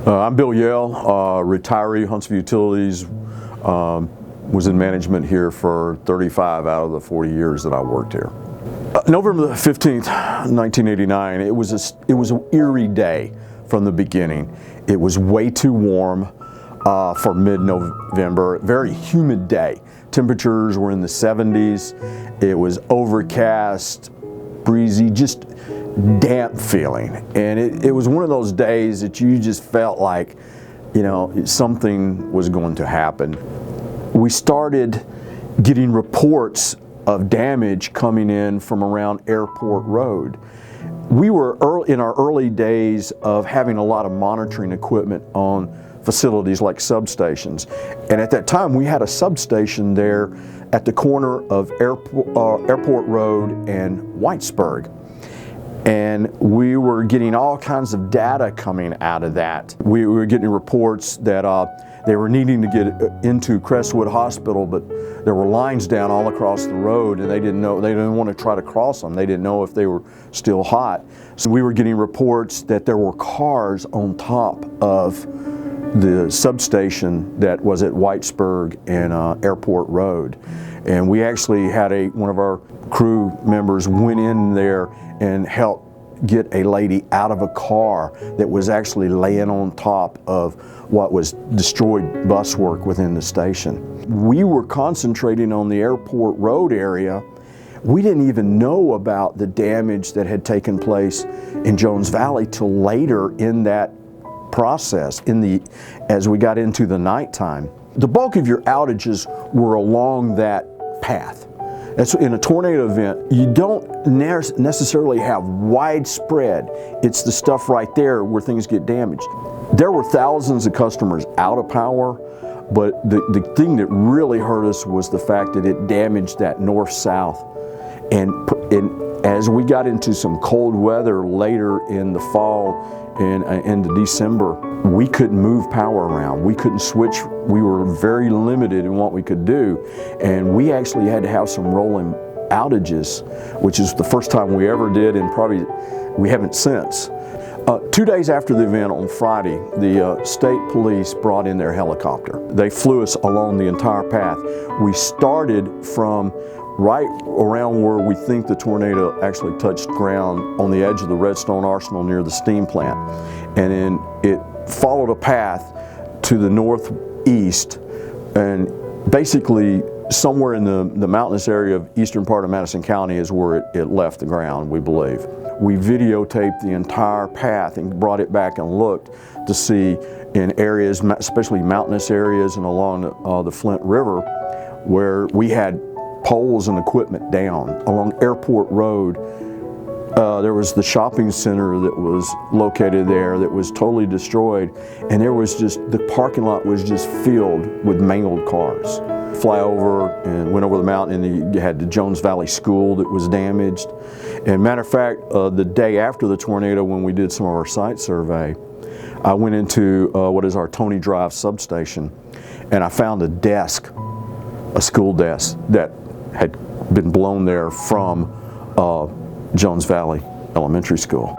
I'm Bill Yale, retiree, Huntsville Utilities. Was in management here for 35 out of the 40 years that I worked here. November the 15th, 1989, it was an eerie day from the beginning. It was way too warm for mid-November, very humid day. Temperatures were in the 70s. It was overcast, breezy, just damp feeling. And it was one of those days that you just felt like, you know, something was going to happen. We started getting reports of damage coming in from around Airport Road. We were in our early days of having a lot of monitoring equipment on facilities like substations. And at that time, we had a substation there at the corner of Airport Road and Whitesburg. And we were getting all kinds of data coming out of that. We were getting reports that they were needing to get into Crestwood Hospital, but there were lines down all across the road, and they didn't want to try to cross them. They didn't know if they were still hot. So we were getting reports that there were cars on top of the substation that was at Whitesburg and Airport Road. And we actually had one of our crew members went in there and helped get a lady out of a car that was actually laying on top of what was destroyed buswork within the station. We were concentrating on the Airport Road area. We didn't even know about the damage that had taken place in Jones Valley till later in that process, as we got into the nighttime. The bulk of your outages were along that path. That's in a tornado event, you don't necessarily have widespread. It's the stuff right there where things get damaged. There were thousands of customers out of power, but the thing that really hurt us was the fact that it damaged that north-south. And as we got into some cold weather later in the fall and into December, we couldn't move power around. We couldn't switch. We were very limited in what we could do. And we actually had to have some rolling outages, which is the first time we ever did, and probably we haven't since. 2 days after the event on Friday, the state police brought in their helicopter. They flew us along the entire path. We started from right around where we think the tornado actually touched ground on the edge of the Redstone Arsenal near the steam plant. And then it followed a path to the northeast, and basically somewhere in the mountainous area of eastern part of Madison County is where it left the ground, we believe. We videotaped the entire path and brought it back and looked to see in areas, especially mountainous areas and along the Flint River, where we had poles and equipment down. Along Airport Road, there was the shopping center that was located there that was totally destroyed, and there was the parking lot was just filled with mangled cars. Fly over and went over the mountain, and you had the Jones Valley School that was damaged. And matter of fact, the day after the tornado, when we did some of our site survey, I went into what is our Tony Drive substation, and I found a school desk that had been blown there from Jones Valley Elementary School.